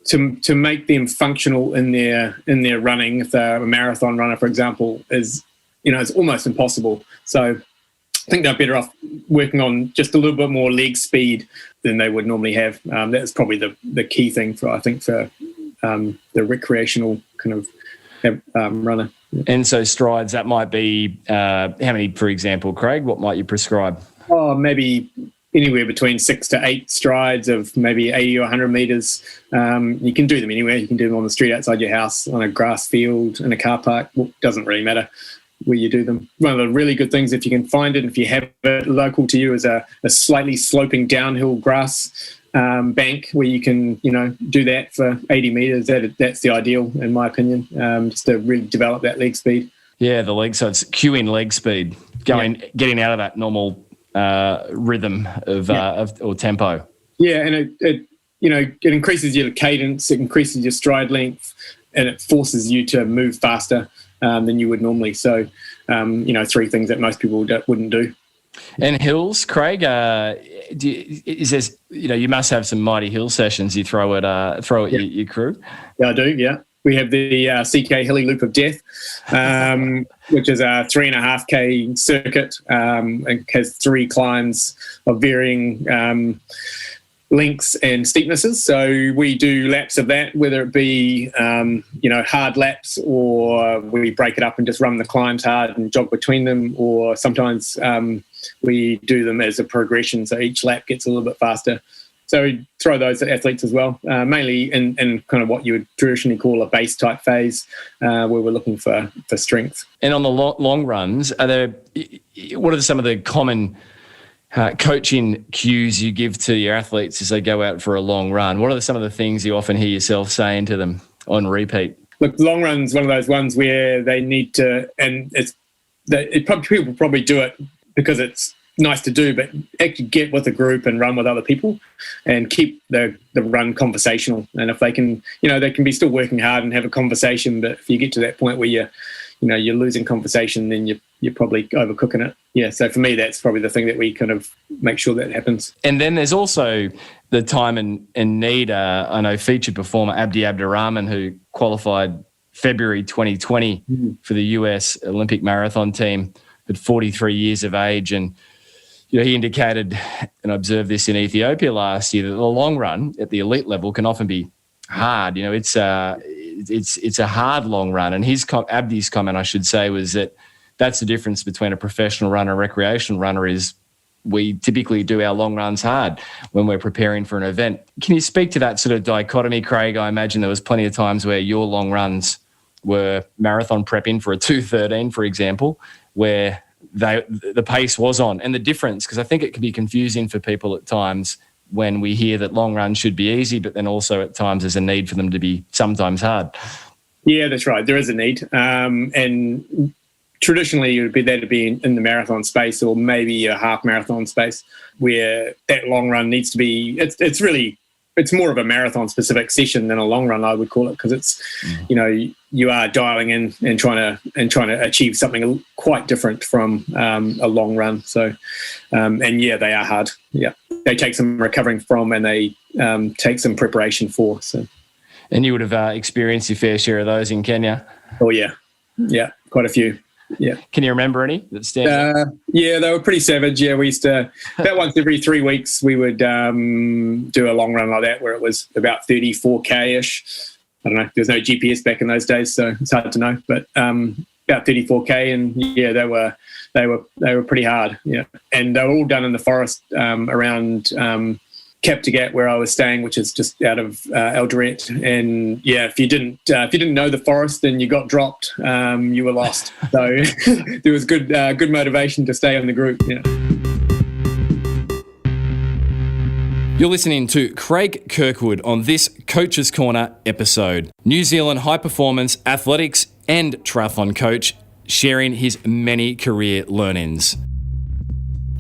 to make them functional in their running, if they're a marathon runner, for example, is it's almost impossible. So I think they're better off working on just a little bit more leg speed than they would normally have. That's probably the key thing for the recreational kind of runner. And so strides, that might be how many, for example, Craig? What might you prescribe? Oh, maybe anywhere between 6 to 8 strides of maybe 80 or 100 meters. You can do them anywhere. You can do them on the street outside your house, on a grass field, in a car park. Well, it doesn't really matter where you do them. One of the really good things, if you can find it, if you have it local to you, is a slightly sloping downhill grass bank where you can, do that for 80 meters. That's the ideal, in my opinion, just to really develop that leg speed. Yeah, the leg. So it's cueing leg speed, getting out of that normal rhythm of or tempo. Yeah, and it increases your cadence, it increases your stride length, and it forces you to move faster than you would normally. So, 3 things that most people wouldn't do. And hills, Craig, you must have some mighty hill sessions you throw at your crew. Yeah, I do. Yeah, we have the CK Hilly Loop of Death, which is a 3.5K circuit. It has 3 climbs of varying lengths and steepnesses. So we do laps of that, whether it be, hard laps, or we break it up and just run the climbs hard and jog between them, or sometimes we do them as a progression. So each lap gets a little bit faster. So we throw those at athletes as well, mainly in kind of what you would traditionally call a base type phase, where we're looking for strength. And on the long runs, what are some of the common coaching cues you give to your athletes as they go out for a long run? What are some of the things you often hear yourself saying to them on repeat? Look, long run's one of those ones where they need to, and people probably do it because it's nice to do, but actually get with a group and run with other people and keep the run conversational. And if they can, they can be still working hard and have a conversation, but if you get to that point where you're losing conversation, then you're probably overcooking it. Yeah, so for me, that's probably the thing that we kind of make sure that happens. And then there's also the time and need. I know featured performer Abdi Abdirahman, who qualified February 2020 for the US Olympic marathon team at 43 years of age. And he indicated, and I observed this in Ethiopia last year, that the long run at the elite level can often be hard. It's a hard long run. And Abdi's comment, I should say, was that that's the difference between a professional runner and a recreational runner, is we typically do our long runs hard when we're preparing for an event. Can you speak to that sort of dichotomy, Craig? I imagine there was plenty of times where your long runs were marathon prepping for a 2:13, for example, where the pace was on. And the difference, because I think it can be confusing for people at times when we hear that long runs should be easy, but then also at times there's a need for them to be sometimes hard. Yeah, that's right. There is a need. And traditionally, it would be there to be in the marathon space, or maybe a half marathon space, where that long run needs to be. It's more of a marathon specific session than a long run, I would call it, because it's you are dialing in and trying to achieve something quite different from a long run. So they are hard. Yeah, they take some recovering from, and they take some preparation for. So, and you would have experienced your fair share of those in Kenya. Oh yeah, quite a long Yeah. Can you remember any that stand out? Yeah, they were pretty savage. Yeah, we used to, about once every 3 weeks, we would do a long run like that, where it was about 34K-ish. I don't know. There was no GPS back in those days, so it's hard to know. But about 34K, and yeah, they were pretty hard. Yeah, and they were all done in the forest around Kaptagat, where I was staying, which is just out of Eldoret. And yeah, if you didn't know the forest and you got dropped, you were lost. So there was good motivation to stay in the group. Yeah. You're listening to Craig Kirkwood on this Coach's Corner episode. New Zealand high performance athletics and triathlon coach, sharing his many career learnings.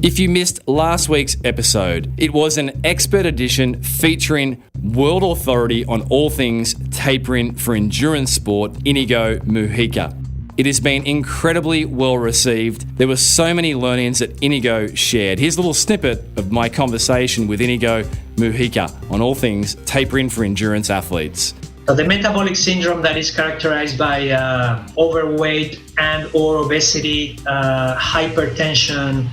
If you missed last week's episode, it was an expert edition featuring world authority on all things tapering for endurance sport, Inigo Mujica. It has been incredibly well received. There were so many learnings that Inigo shared. Here's a little snippet of my conversation with Inigo Mujica on all things tapering for endurance athletes. So the metabolic syndrome that is characterized by overweight and or obesity, hypertension,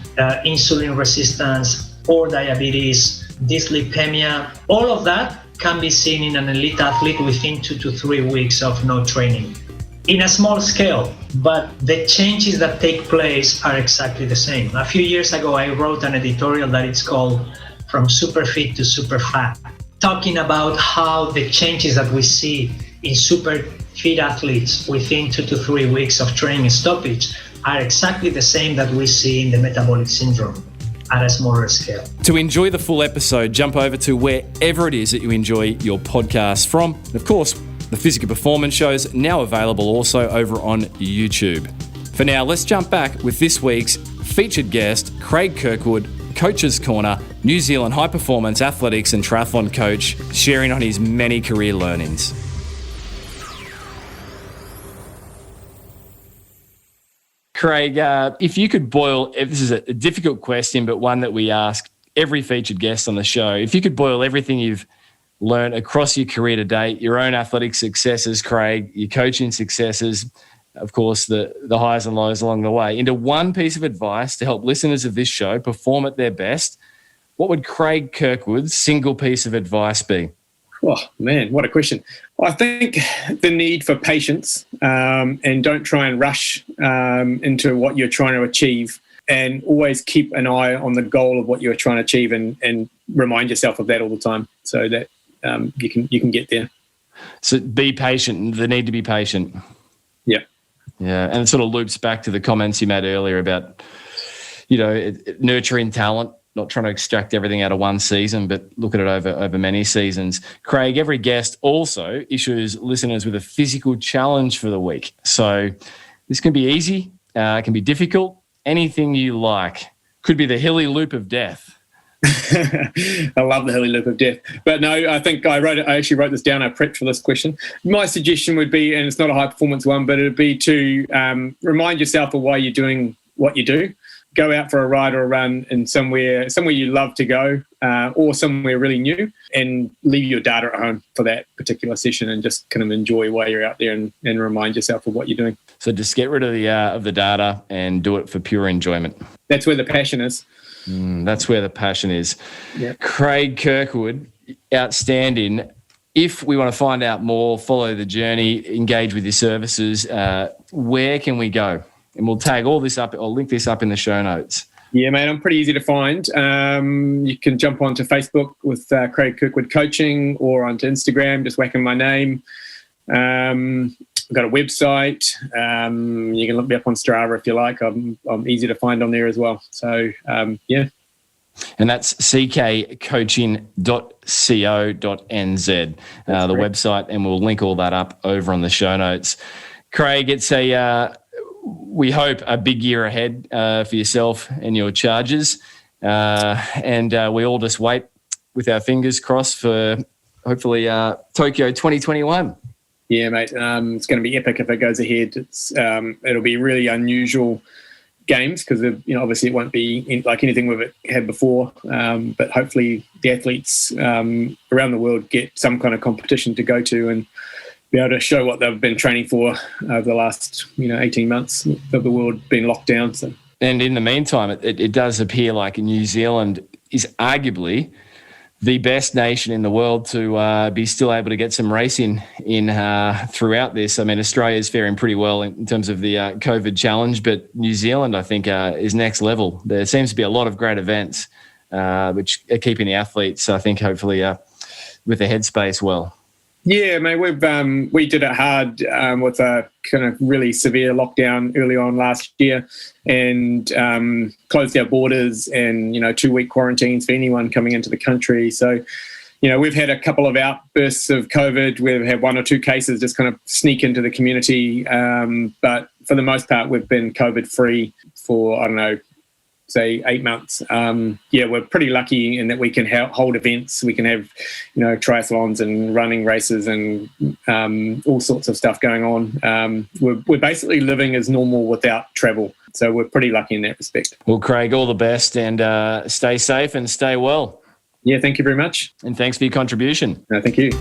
insulin resistance, or diabetes, dyslipidemia, all of that can be seen in an elite athlete within 2 to 3 weeks of no training. in a small scale, but the changes that take place are exactly the same. A few years ago, I wrote an editorial that it's called From Super Fit to Super Fat, talking about how the changes that we see in super fit athletes within 2 to 3 weeks of training stoppage are exactly the same that we see in the metabolic syndrome at a smaller scale. To enjoy the full episode, jump over to wherever it is that you enjoy your podcast from. Of course, the Physical Performance Show's now available also over on YouTube. For now, let's jump back with this week's featured guest, Craig Kirkwood, Coach's Corner, New Zealand high performance athletics and triathlon coach, sharing on his many career learnings. Craig, if you could boil, this is a difficult question, but one that we ask every featured guest on the show. If you could boil everything you've learned across your career to date, your own athletic successes, Craig, your coaching successes, of course, the highs and lows along the way, into one piece of advice to help listeners of this show perform at their best, what would Craig Kirkwood's single piece of advice be? Oh, man, what a question. Well, I think the need for patience and don't try and rush into what you're trying to achieve, and always keep an eye on the goal of what you're trying to achieve and remind yourself of that all the time so that you can get there. So be patient, the need to be patient. Yeah. Yeah, and it sort of loops back to the comments you made earlier about, nurturing talent, not trying to extract everything out of one season, but look at it over many seasons. Craig, every guest also issues listeners with a physical challenge for the week. So this can be easy, it can be difficult, anything you like. Could be the hilly loop of death. I love the hilly loop of death. But no, I think I actually wrote this down. I prepped for this question. My suggestion would be, and it's not a high performance one, but it'd be to remind yourself of why you're doing what you do. Go out for a ride or a run in somewhere you love to go, or somewhere really new, and leave your data at home for that particular session and just kind of enjoy while you're out there and remind yourself of what you're doing. So just get rid of the data and do it for pure enjoyment. That's where the passion is. That's where the passion is. Yep. Craig Kirkwood, outstanding. If we want to find out more, follow the journey, engage with your services, where can we go? And we'll tag all this up. I'll link this up in the show notes. Yeah, mate, I'm pretty easy to find. You can jump onto Facebook with Craig Kirkwood Coaching, or onto Instagram, just whacking my name. I've got a website. You can look me up on Strava if you like. I'm easy to find on there as well. So, yeah. And that's ckcoaching.co.nz, the website, and we'll link all that up over on the show notes. Craig, it's we hope a big year ahead for yourself and your charges. And we all just wait with our fingers crossed for hopefully Tokyo 2021. Yeah, mate. It's going to be epic if it goes ahead. It'll be really unusual games because obviously it won't be like anything we've had before. But hopefully the athletes around the world get some kind of competition to go to and be able to show what they've been training for over the last 18 months of the world being locked down. So. And in the meantime, it does appear like New Zealand is arguably the best nation in the world to be still able to get some racing in throughout this. I mean, Australia's faring pretty well in terms of the COVID challenge, but New Zealand, I think, is next level. There seems to be a lot of great events which are keeping the athletes, I think, hopefully with the headspace well. Yeah, mate, we did it hard with a kind of really severe lockdown early on last year, and closed our borders and 2-week quarantines for anyone coming into the country. So, we've had a couple of outbursts of COVID. We've had 1 or 2 cases just kind of sneak into the community, but for the most part, we've been COVID free for say 8 months. We're pretty lucky in that we can hold events. We can have, triathlons and running races and all sorts of stuff going on. We're basically living as normal without travel. So we're pretty lucky in that respect. Well, Craig, all the best, and stay safe and stay well. Yeah, thank you very much. And thanks for your contribution. No, thank you.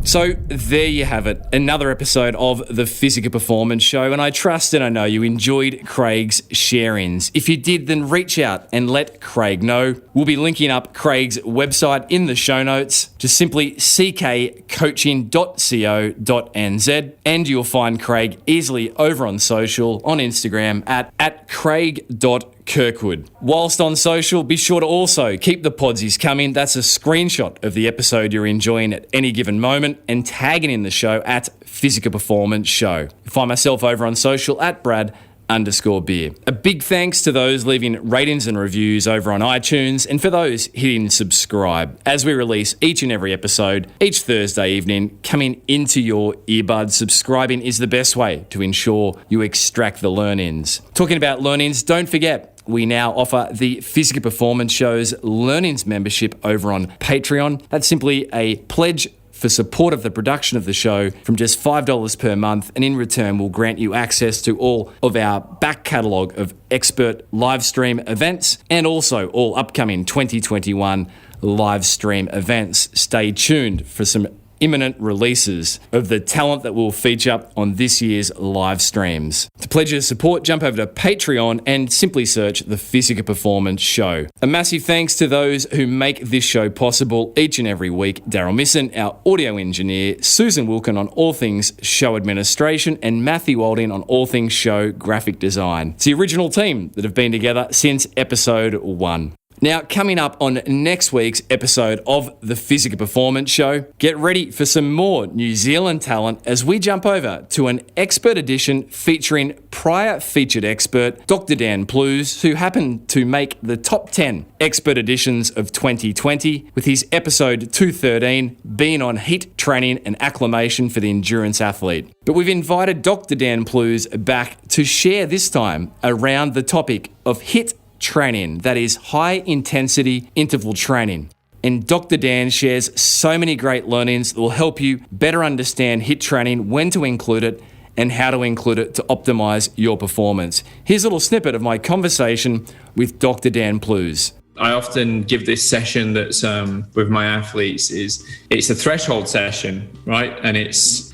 So there you have it, another episode of the Physical Performance Show, and I trust and I know you enjoyed Craig's share-ins. If you did, then reach out and let Craig know. We'll be linking up Craig's website in the show notes, just simply ckcoaching.co.nz, and you'll find Craig easily over on social, on Instagram at craig.kirkwood. Whilst on social, be sure to also keep the podsies coming. That's a screenshot of the episode you're enjoying at any given moment and tagging in the show at Physical Performance Show. Find myself over on social at Brad_beer. A big thanks to those leaving ratings and reviews over on iTunes, and for those hitting subscribe as we release each and every episode each Thursday evening coming into your earbuds. Subscribing is the best way to ensure you extract the learnings. Talking about learnings, don't forget, we now offer the Physical Performance Show's Learnings membership over on Patreon. That's simply a pledge for support of the production of the show from just $5 per month, and in return we'll grant you access to all of our back catalogue of expert live stream events and also all upcoming 2021 live stream events. Stay tuned for some imminent releases of the talent that will feature on this year's live streams. To pledge your support, jump over to Patreon and simply search the Physical Performance Show. A massive thanks to those who make this show possible each and every week. Daryl Misson, our audio engineer, Susan Wilkin on all things show administration, and Matthew Walding on all things show graphic design. It's the original team that have been together since episode 1. Now, coming up on next week's episode of the Physical Performance Show, get ready for some more New Zealand talent as we jump over to an expert edition featuring prior featured expert Dr. Dan Plews, who happened to make the top 10 expert editions of 2020, with his episode 213 being on heat training and acclimation for the endurance athlete. But we've invited Dr. Dan Plews back to share this time around the topic of HIIT training, that is high intensity interval training. And Dr. Dan shares so many great learnings that will help you better understand HIIT training, when to include it, and how to include it to optimize your performance. Here's a little snippet of my conversation with Dr. Dan Plews. I often give this session that's with my athletes. It's a threshold session, right? And it's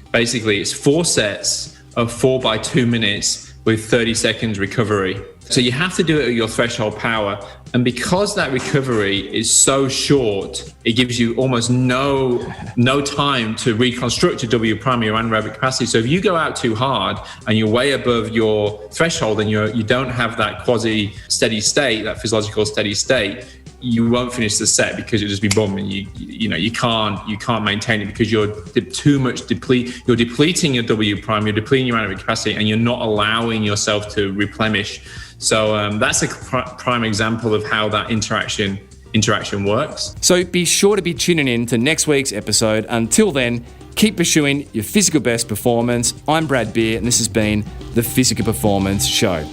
4 sets of 4 by 2 minutes with 30 seconds recovery. So you have to do it at your threshold power. And because that recovery is so short, it gives you almost no time to reconstruct your W primary or anaerobic capacity. So if you go out too hard and you're way above your threshold and you don't have that quasi steady state, that physiological steady state, you won't finish the set because it'll just be boom, and you can't maintain it because you're too much you're depleting your W prime, you're depleting your anaerobic capacity, and you're not allowing yourself to replenish. So that's a prime example of how that interaction works. So be sure to be tuning in to next week's episode. Until then, keep pursuing your physical best performance. I'm Brad Beer, and this has been the Physical Performance Show.